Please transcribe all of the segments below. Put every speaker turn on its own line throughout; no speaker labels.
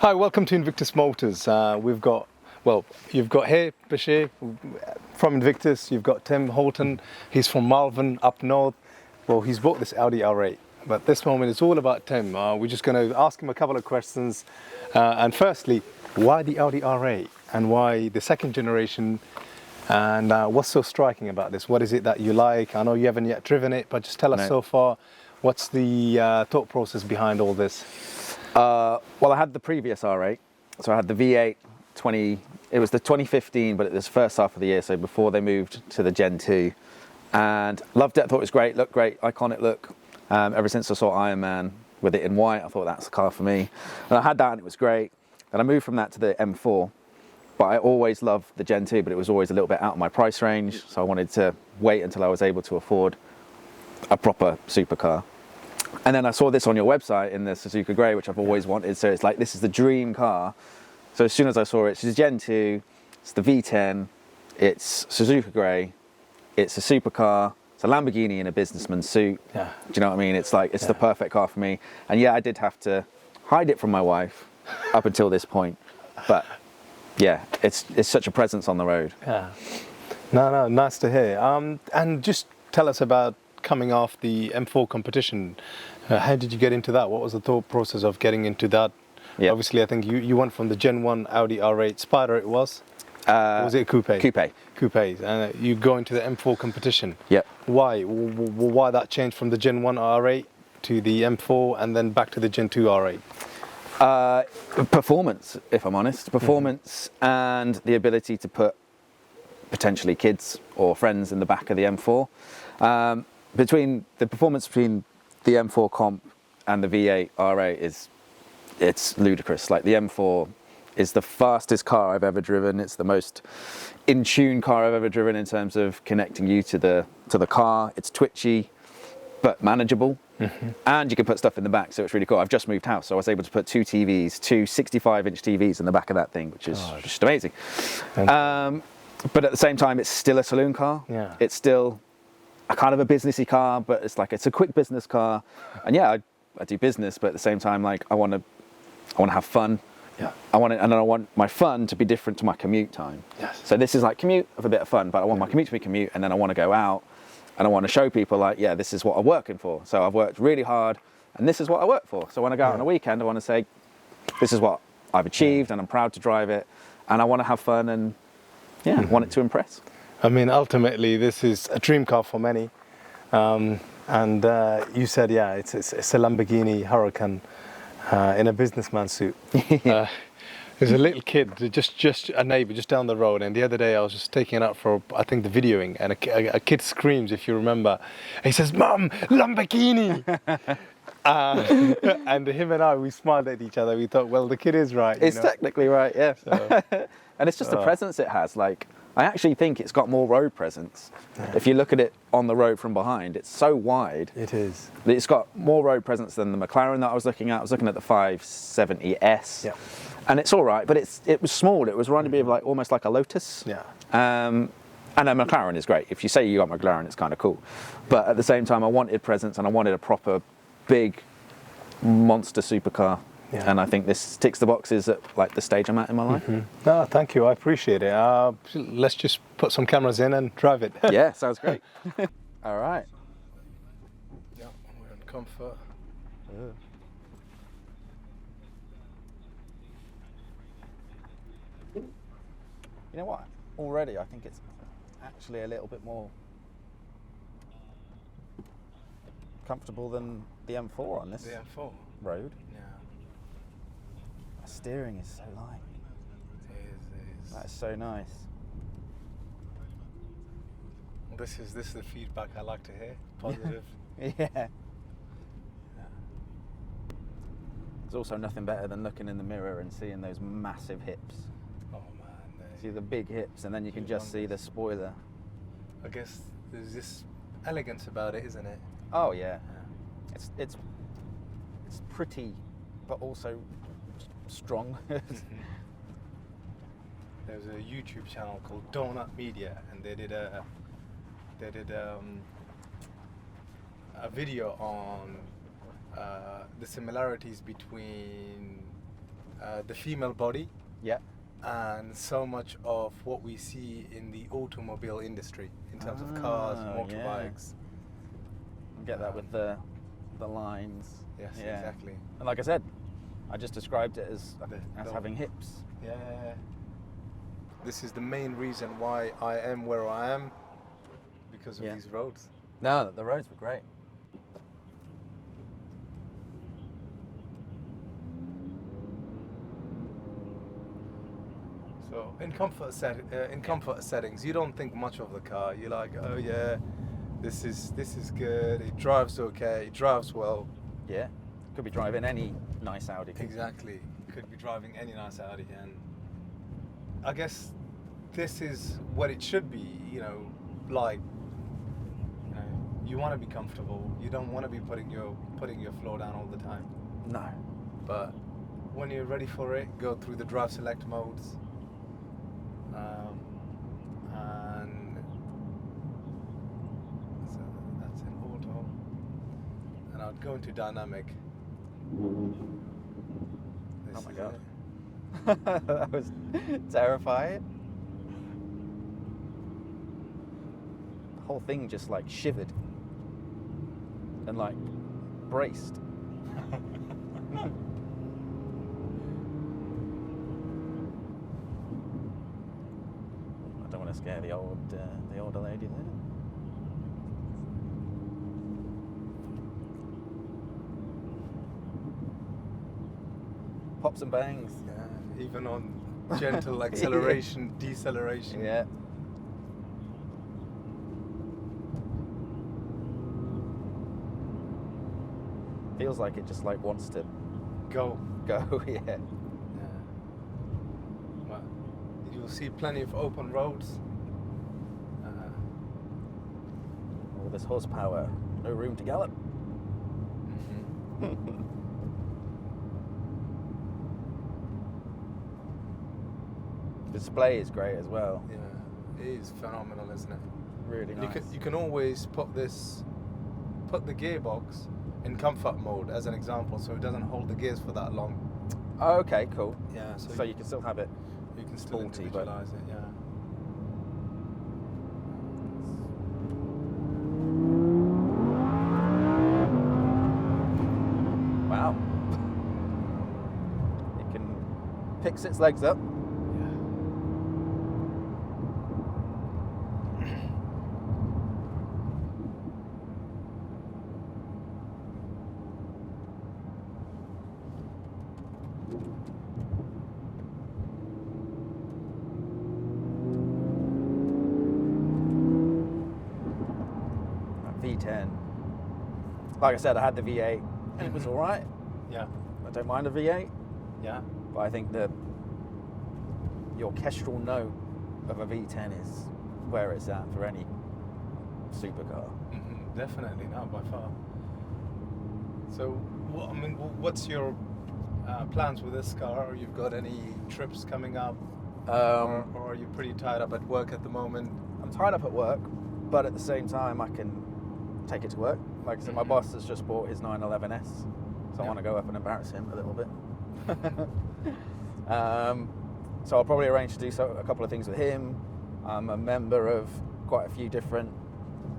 Hi, welcome to Invictus Motors. We've got, well, you've got here Bashir from Invictus, you've got Tim Horton, he's from Malvern up north. Well, he's bought this Audi R8, but this moment it's all about Tim. We're just going to ask him a couple of questions. And firstly, why the Audi R8 and why the second generation? And what's so striking about this? What is it that you like? I know you haven't yet driven it, but just tell us so far, what's the thought process behind all this?
Well, I had the previous R8, so I had the V8 it was the 2015, but it was first half of the year, so before they moved to the Gen 2, and loved it. Thought it was great, looked great, iconic look. Ever since I saw Iron Man with it in white, I thought that's the car for me. And I had that and it was great. Then I moved from that to the M4, but I always loved the Gen 2, but it was always a little bit out of my price range, so I wanted to wait until I was able to afford a proper supercar. And then I saw this on your website in the Suzuka Grey, which I've always wanted. So it's like, this is the dream car. So as soon as I saw it, it's the Gen 2, it's the V10, it's Suzuka Grey, it's a supercar, it's a Lamborghini in a businessman's suit.
Yeah.
Do you know what I mean? It's like, it's the perfect car for me. And yeah, I did have to hide it from my wife up until this point. But yeah, it's such a presence on the road.
Yeah. No, nice to hear. And just tell us about coming off the M4 competition. How did you get into that? What was the thought process of getting into that?
Yeah.
Obviously, I think you went from the Gen 1 Audi R8 Spider, it was? Or was it a coupe?
Coupe.
Coupe. And you go into the M4 competition.
Yep.
Why? Why that change from the Gen 1 R8 to the M4 and then back to the Gen 2 R8?
Performance, if I'm honest. Performance and the ability to put potentially kids or friends in the back of the M4. Between the performance between the M4 Comp and the V8 R8 it's ludicrous. Like, the M4 is the fastest car I've ever driven. It's the most in tune car I've ever driven in terms of connecting you to the car. It's twitchy but manageable, and you can put stuff in the back, so it's really cool. I've just moved house, so I was able to put two 65-inch TVs in the back of that thing, which is just amazing. But at the same time, it's still a saloon car.
Yeah.
It's still a kind of a businessy car, but it's a quick business car. And yeah, I do business, but at the same time, like, I want to have fun.
Yeah.
I want my fun to be different to my commute time.
Yes.
So this is like commute of a bit of fun, but I want my commute to be commute, and then I want to go out and I want to show people, like, yeah, this is what I'm working for. So I've worked really hard and this is what I work for. So when I go out on a weekend, I want to say, this is what I've achieved and I'm proud to drive it, and I want to have fun and want it to impress.
I mean, ultimately, this is a dream car for many. And you said, yeah, it's a Lamborghini Huracan in a businessman suit. There's a little kid, just a neighbor, just down the road. And the other day I was just taking it out for, I think, the videoing. And a kid screams, if you remember. He says, "Mom, Lamborghini!" And him and I, we smiled at each other. We thought, well, the kid is right.
It's technically right, yeah.
So,
and it's just the presence it has. Like, I actually think it's got more road presence. If you look at it on the road from behind, it's so wide.
it is.
It's got more road presence than the McLaren that I was looking at. I was looking at the 570S.
Yeah.
And it's all right, but it was small. It was reminding me of like almost like a Lotus.
Yeah.
And a McLaren is great. If you say you got McLaren, it's kind of cool. But at the same time, I wanted presence and I wanted a proper big monster supercar.
Yeah.
And I think this ticks the boxes at like the stage I'm at in my life.
No, thank you. I appreciate it. Let's just put some cameras in and drive it.
Yeah, sounds great. All right.
Yeah, we're in comfort.
You know what? Already, I think it's actually a little bit more comfortable than the M4 on this
The M4.
road.
Yeah.
The steering is so light.
It is.
That's so nice.
This is the feedback I like to hear. Positive.
Yeah. There's also nothing better than looking in the mirror and seeing those massive hips.
Oh man.
See the big hips, and then you can just see the spoiler.
I guess there's this elegance about it, isn't it?
Oh yeah. It's pretty, but also strong.
There's a YouTube channel called Donut Media, and they did a video on the similarities between the female body
Yeah.
and so much of what we see in the automobile industry in terms of cars,
Ah,
motorbikes.
You get that with the lines.
Yes,
Yeah.
exactly.
And like I said, I just described it as
The-
having hips.
Yeah. This is the main reason why I am where I am, because of
Yeah.
these roads.
No, the roads were great.
So in comfort settings, you don't think much of the car. You're like, oh yeah, this is good. It drives okay. It drives well.
Yeah. Could be driving any nice Audi.
Exactly. Could be driving any nice Audi, and I guess this is what it should be. Like, you want to be comfortable. You don't want to be putting your floor down all the time.
No.
But when you're ready for it, go through the drive select modes. And so that's in auto. And I'd go into dynamic. This
Oh my
is
God.
it.
That was terrifying. The whole thing just like shivered and like braced. I don't want to scare the older lady there. Pops and bangs.
Yeah, even on gentle acceleration, deceleration.
Yeah. Feels like it just like wants to
Go.
go. Yeah.
Yeah. Well, you'll see plenty of open roads.
All this horsepower, no room to gallop. The display is great as well.
Yeah, it is phenomenal, isn't it?
Really
And
nice.
you can always put the gearbox in comfort mode as an example, so it doesn't hold the gears for that long.
Oh, okay, cool.
Yeah,
So you can still have it.
you can still
sporty, but-
individualize it. Yeah.
Wow. It can picks its legs up. V10. Like I said, I had the V8 and it was all right.
Yeah.
I don't mind a V8,
Yeah.
but I think the orchestral note of a V10 is where it's at for any supercar.
Definitely, not by far. So, what's your plans with this car? You've got any trips coming up, or are you pretty tied up at work at the moment?
I'm tied up at work, but at the same time, I can take it to work. Like I said, my boss has just bought his 911S, so I want to go up and embarrass him a little bit. So I'll probably arrange to do a couple of things with him. I'm a member of quite a few different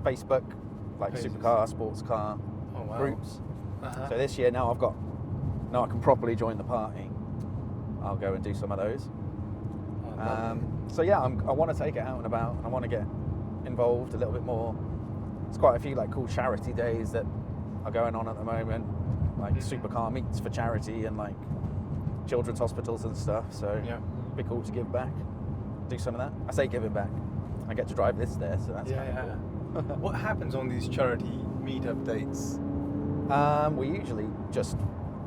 Facebook, like
Pages.
supercar, sports car
Oh, wow.
groups.
Uh-huh.
So this year, now I can properly join the party. I'll go and do some of those.
Oh, lovely.
So yeah, I want to take it out and about, and I want to get involved a little bit more. There's quite a few like cool charity days that are going on at the moment, like supercar meets for charity and like children's hospitals and stuff. So
Yeah.
it'd be cool to give back, do some of that. I say giving back. I get to drive this there, so that's
Yeah,
kind of
yeah.
cool.
What happens on these charity meetup dates?
We usually just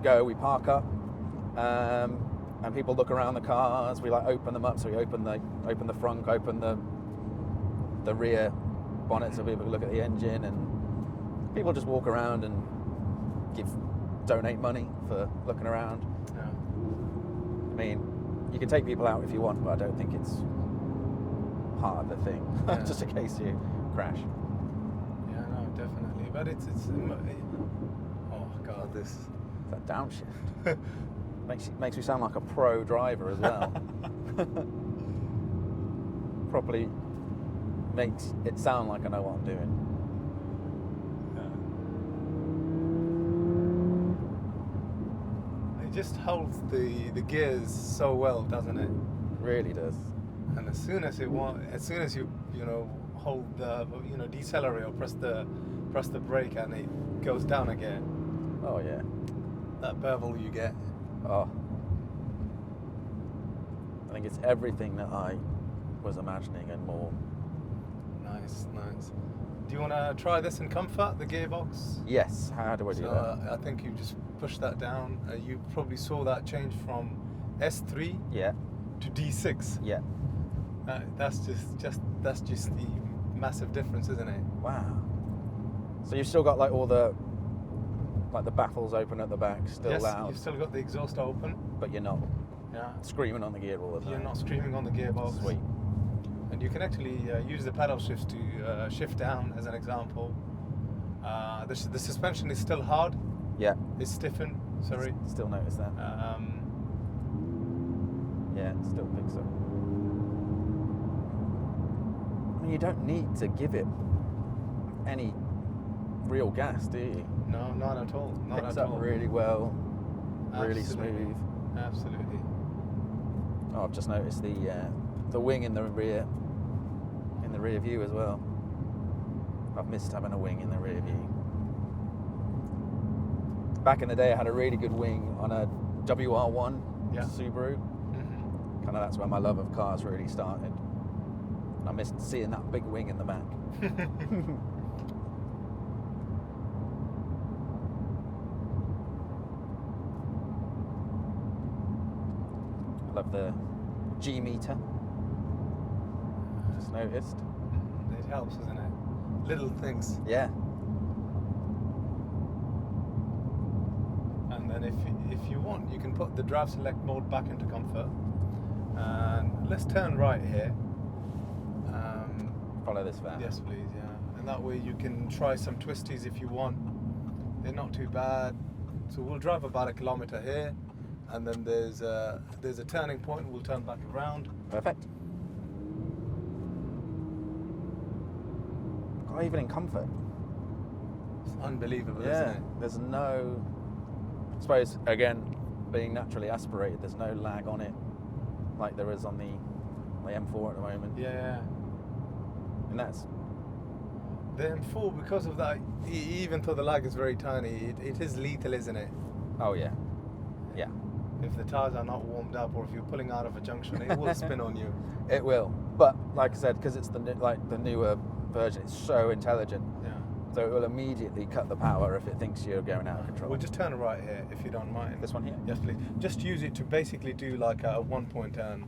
go, we park up, and people look around the cars. We like open them up, so we open the front, open the rear bonnet, so people can look at the engine, and people just walk around and donate money for looking around.
Yeah.
I mean, you can take people out if you want, but I don't think it's part of the thing,
Yeah.
just in case you crash.
Yeah, no, definitely. But it's oh god, this.
That downshift. Makes me sound like a pro driver as well. Properly makes it sound like I know what I'm doing.
It just holds the gears so well, doesn't it?
Really does.
And as soon as you hold the decelerate or press the brake and it goes down again.
Oh yeah.
That bevel you get.
Oh. I think it's everything that I was imagining and more.
Nice. Do you want to try this in comfort, the gearbox?
Yes. How do I do that?
I think you just push that down. You probably saw that change from S3
Yeah.
to D6.
Yeah.
That's just the massive difference, isn't it?
Wow. So you've still got like all the baffles open at the back, still
Yes,
loud,
you've still got the exhaust open.
but you're not
Yeah.
screaming on the gear all the time.
You're not screaming on the gearbox.
Sweet.
And you can actually use the paddle shifts to shift down, as an example. The suspension is still hard.
Yeah.
It's stiffened. Sorry.
Still notice that. Yeah, it still picks up. I mean, you don't need to give it any real gas, do you?
No, not at all. Not
Picks
at
up
all.
really well, really
Absolutely.
smooth.
Absolutely.
Oh, I've just noticed the wing in the rear view as well. I've missed having a wing in the rear view. Back in the day, I had a really good wing on a WR1 Subaru.
Mm-hmm.
Kind of that's where my love of cars really started. And I missed seeing that big wing in the back. I love the G meter. Just noticed.
It helps, doesn't it? Little things.
Yeah.
And then if you want, you can put the drive select mode back into comfort. And let's turn right here.
Follow this van.
Yes, please. Yeah. And that way you can try some twisties if you want. They're not too bad. So we'll drive about 1 kilometer here, and then there's a turning point. We'll turn back around.
Perfect. Oh, even in comfort.
It's unbelievable,
Yeah.
isn't it?
There's no. I suppose again, being naturally aspirated, there's no lag on it, like there is on the M4 at the moment.
Yeah.
And that's.
The M4, because of that, even though the lag is very tiny, it is lethal, isn't it?
Oh yeah. Yeah.
If the tires are not warmed up, or if you're pulling out of a junction, it will spin on you.
It will. But like I said, because it's the newer version, it's so intelligent.
Yeah.
So it will immediately cut the power if it thinks you're going out of control.
We'll just turn right here, if you don't mind.
This one here?
Yes, please. Just use it to basically do like a 1-point turn.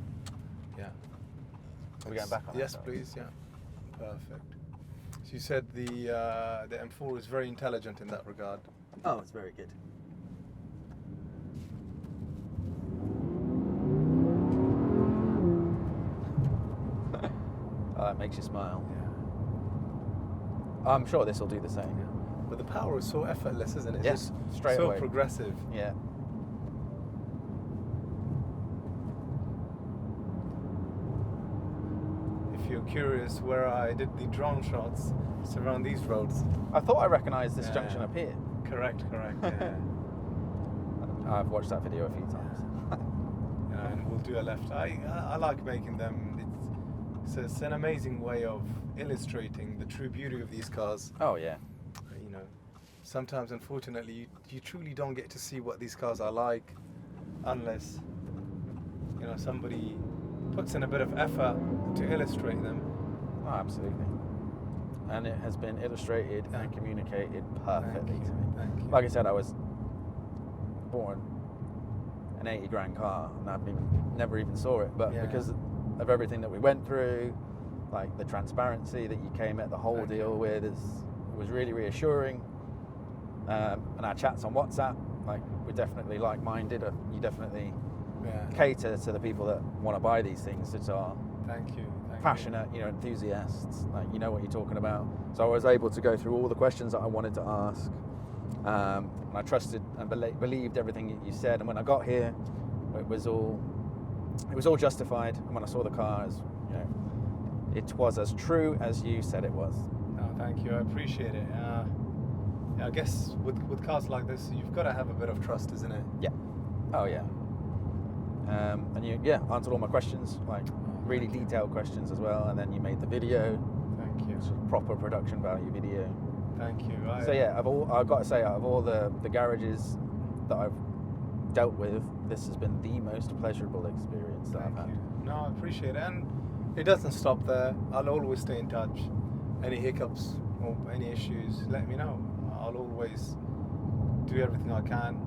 Yeah.
Are we going back on that
Yes,
side?
please. Yeah. Perfect. So you said the M4 is very intelligent in that regard.
Oh, it's very good. Oh, that makes you smile.
Yeah.
I'm sure this will do the same.
But the power is so effortless, isn't it?
Yes,
It's
straight
so
away.
progressive.
Yeah.
If you're curious where I did the drone shots, it's around these roads.
I thought I recognised this
Yeah.
junction up here.
Correct. Yeah.
I've watched that video a few times.
And we'll do a left. I like making them. It's an amazing way of illustrating the true beauty of these cars.
Oh yeah.
You know, sometimes unfortunately you truly don't get to see what these cars are like unless somebody puts in a bit of effort to illustrate them.
Oh, absolutely. And it has been illustrated and communicated perfectly to me.
Thank you.
Like I said, I was born an 80 grand car and I never even saw it, but because of everything that we went through, like the transparency that you came at the whole deal with, it was really reassuring. And our chats on WhatsApp, like we're definitely like-minded. You definitely cater to the people that want to buy these things that are
Thank you.
passionate, enthusiasts, like you know what you're talking about. So I was able to go through all the questions that I wanted to ask, And I trusted and believed everything you said. And when I got here, it was all justified. And when I saw the cars, it was as true as you said it was.
Oh, thank you. I appreciate it. I guess with cars like this, you've got to have a bit of trust, isn't it?
Yeah. Oh yeah. And you answered all my questions, like really detailed questions as well. And then you made the video.
Thank you.
Sort of proper production value video.
Thank you.
So yeah, I've got to say, out of all the garages that I've dealt with, this has been the most pleasurable experience that I've had.
No, I appreciate it, and it doesn't stop there. I'll always stay in touch. Any hiccups or any issues, let me know. I'll always do everything I can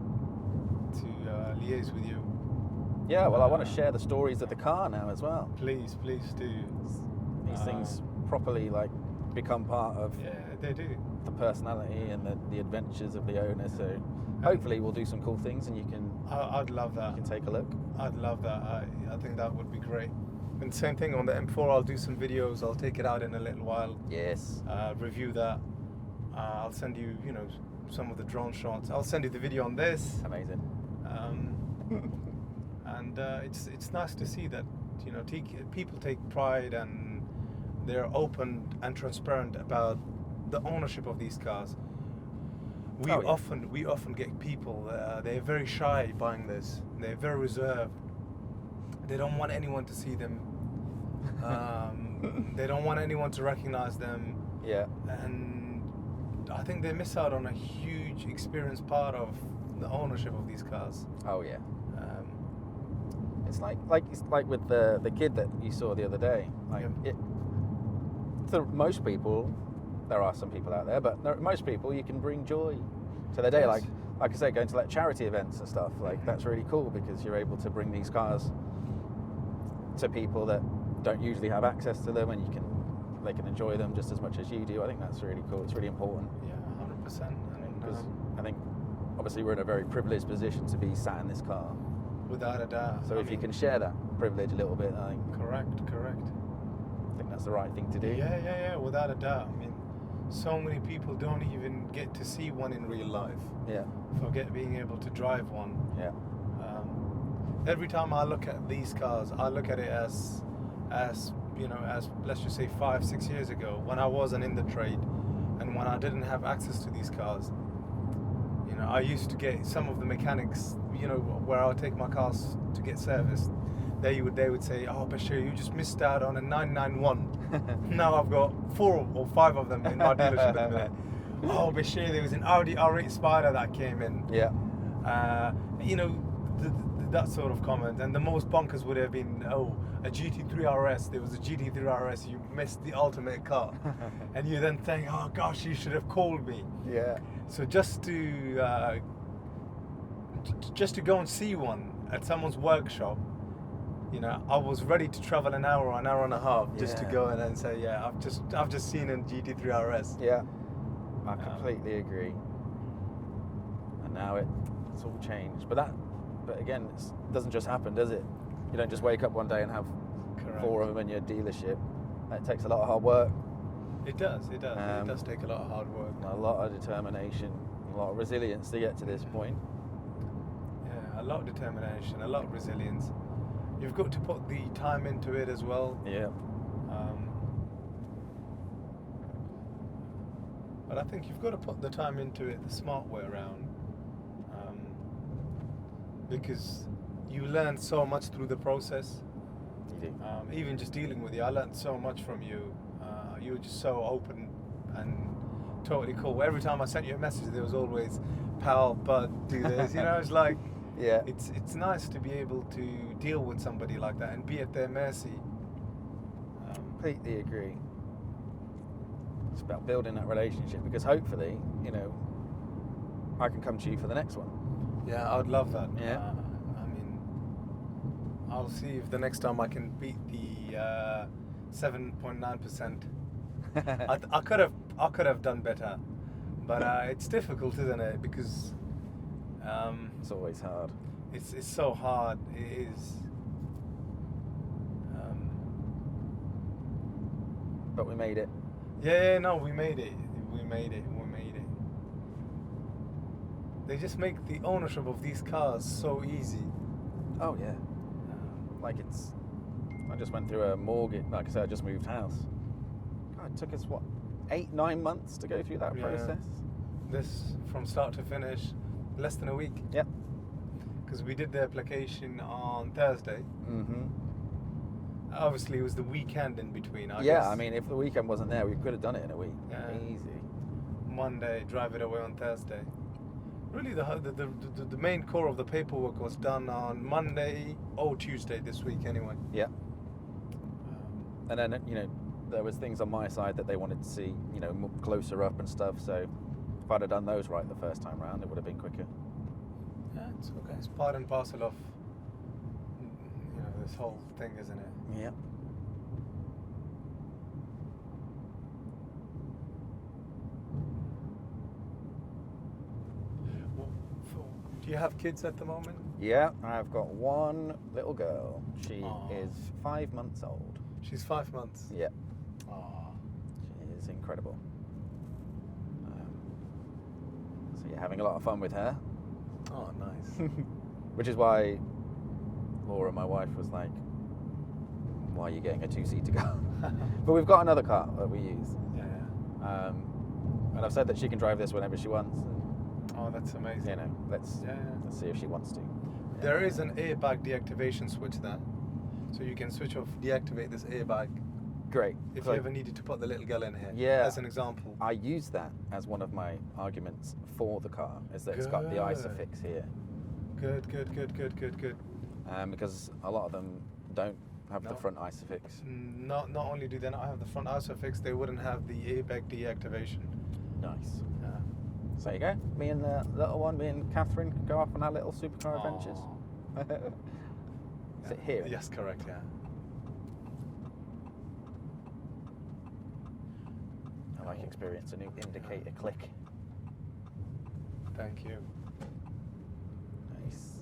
to liaise with you.
Yeah, well, I want to share the stories of the car now as well.
Please do.
These things properly become part of
they do.
the personality and the adventures of the owner. So hopefully we'll do some cool things, and you can.
I'd love that.
You can take a look.
I'd love that. I think that would be great. And same thing on the M4. I'll do some videos. I'll take it out in a little while.
Yes.
Review that. I'll send you, some of the drone shots. I'll send you the video on this.
Amazing.
And it's nice to see that people take pride and they're open and transparent about the ownership of these cars. We often get people they're very shy buying this. They're very reserved. They don't want anyone to see them. They don't want anyone to recognize them.
Yeah.
And I think they miss out on a huge experience part of the ownership of these cars.
Oh yeah. It's like with the kid that you saw the other day. To most people, there are some people out there, but most people you can bring joy to their day.
Yes.
Like I say, going to charity events and stuff. That's really cool because you're able to bring these cars to people that don't usually have access to them, and they can enjoy them just as much as you do. I think that's really cool. It's really important.
Yeah, 100%.
Because I think obviously we're in a very privileged position to be sat in this car.
Without a doubt.
So if you can share that privilege a little bit, I think.
Correct.
I think that's the right thing to do.
Yeah, without a doubt. I mean, so many people don't even get to see one in real life.
Yeah.
Forget being able to drive one.
Yeah.
Every time I look at these cars, I look at it as let's just say 5-6 years ago, when I wasn't in the trade and when I didn't have access to these cars. I used to get some of the mechanics, where I would take my cars to get serviced. They would say, "Oh, Bashir, you just missed out on a 991." Now I've got 4 or 5 of them in my dealership at the minute. "Oh, Bashir, there was an Audi R8 Spider that came in."
Yeah.
That sort of comment. And the most bonkers would have been, "Oh, a GT3 RS. There was a GT3 RS. You missed the ultimate car." And you then think, "Oh gosh, you should have called me."
Yeah.
So just to go and see one at someone's workshop, I was ready to travel an hour and a half just to go in and say, "Yeah, I've just seen a GT3 RS."
Yeah. I completely agree. And now it's all changed. But again, it doesn't just happen, does it? You don't just wake up one day and have
Correct.
4 of them in your dealership. It takes a lot of hard work.
It does. It does take a lot of hard work.
A lot of determination, a lot of resilience to get to this point.
Yeah, a lot of determination, a lot of resilience. You've got to put the time into it as well.
Yeah.
But I think you've got to put the time into it the smart way around. Because you learn so much through the process.
You do.
Even just dealing with you, I learned so much from you. You were just so open and totally cool. Every time I sent you a message, there was always, "Pal, bud, do this." It's like,
Yeah.
It's nice to be able to deal with somebody like that and be at their mercy.
Completely agree. It's about building that relationship because hopefully, I can come to you for the next one.
Yeah, I'd love that.
Yeah.
I'll see if the next time I can beat the 7.9%. I could have done better, but it's difficult, isn't it? Because
It's always hard.
it's so hard. It is.
But we made it.
Yeah, no, we made it. They just make the ownership of these cars so easy.
Oh yeah. Like I just went through a mortgage. Like I said, I just moved house. God, it took us what, 8-9 months to go through that process.
This from start to finish, less than a week.
Yep.
Because we did the application on Thursday.
Mm-hmm.
Obviously, it was the weekend in between. I
Yeah,
guess.
I mean, if the weekend wasn't there, we could have done it in a week.
Yeah.
Easy.
Monday, drive it away on Thursday. Really, the main core of the paperwork was done on Monday or Tuesday this week, anyway.
Yeah. And then, you know, there was things on my side that they wanted to see, you know, closer up and stuff. So if I'd have done those right the first time round, it would have been quicker.
Yeah, it's okay. It's part and parcel of, you know, this whole thing, isn't it?
Yeah.
Do you have kids at the moment?
Yeah, I've got one little girl. She
Aww.
is 5 months old.
She's 5 months.
Yeah.
Aww.
She is incredible. So you're having a lot of fun with her.
Oh, nice.
Which is why Laura, my wife, was like, why are you getting a two-seater car? But we've got another car that we use.
Yeah.
And I've said that she can drive this whenever she wants. And,
Oh, that's amazing.
you know, let's see if she wants to.
There is an airbag deactivation switch there. So you can switch off, deactivate this airbag
Great.
if
So
you ever needed to put the little girl in here.
Yeah.
As an example.
I use that as one of my arguments for the car, is that it's got the
Good.
ISOFIX here.
Good.
Because a lot of them don't have
No.
the front ISOFIX.
Not only do they not have the front ISOFIX, they wouldn't have the airbag deactivation.
Nice.
Yeah.
So there you go. Me and the little one, me and Catherine, can go off on our little supercar adventures.
Aw.
Is it here?
Yes, correct, yeah.
I like experience a new indicator click.
Thank you.
Nice.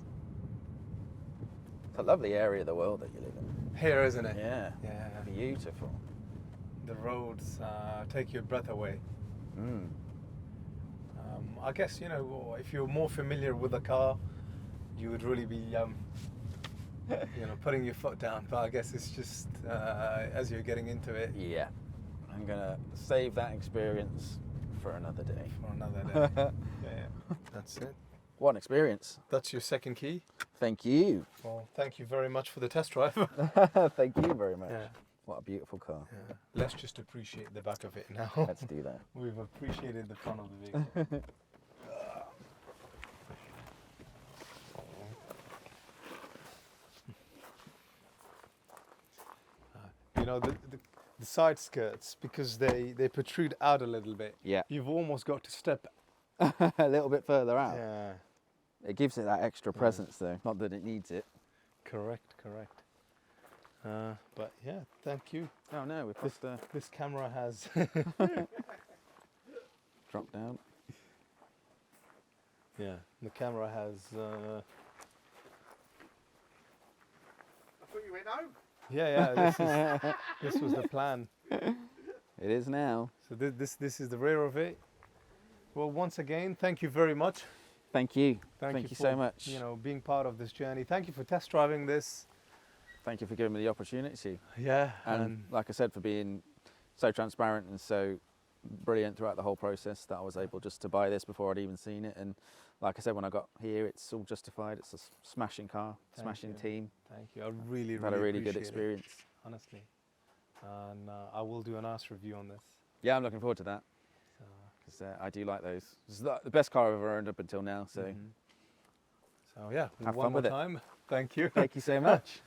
It's a lovely area of the world that you live in.
Here, isn't it?
Yeah.
Yeah.
Beautiful.
The roads take your breath away.
Mm.
I guess, you know, if you're more familiar with the car, you would really be, you know, putting your foot down. But I guess it's just as you're getting into it.
Yeah. I'm going to save that experience for another day.
For another day. Yeah. That's it.
What an experience.
That's your second key.
Thank you.
Well, thank you very much for the test drive.
Thank you very much.
Yeah.
What a beautiful car.
Yeah. Let's just appreciate the back of it now.
Let's do that.
We've appreciated the front of the vehicle. You know, the side skirts, because they protrude out a little bit.
Yeah.
You've almost got to step.
A little bit further out.
Yeah.
It gives it that extra presence though. Not that it needs it.
Correct. But yeah, thank you.
Oh no, we pushed the
This camera has.
drop down.
Yeah, the camera has.
I thought you went home.
Yeah. This was the plan.
It is now.
So this is the rear of it. Well, once again, thank you very much.
Thank you.
Thank you
you
for,
so much.
You know, being part of this journey. Thank you for test driving this.
Thank you for giving me the opportunity.
Yeah,
And like I said, for being so transparent and so brilliant throughout the whole process, that I was able just to buy this before I'd even seen it. And like I said, when I got here, it's all justified. It's a smashing car, smashing
you.
team.
Thank you. I really
I've had a really good
appreciate it,
experience.
honestly. And I will do an honest review on this.
Yeah, I'm looking forward to that.
So,
Because I do like those. It's the best car I've ever owned up until now. So
so yeah,
Have
one
fun
more
with it.
time. Thank you.
thank you so much.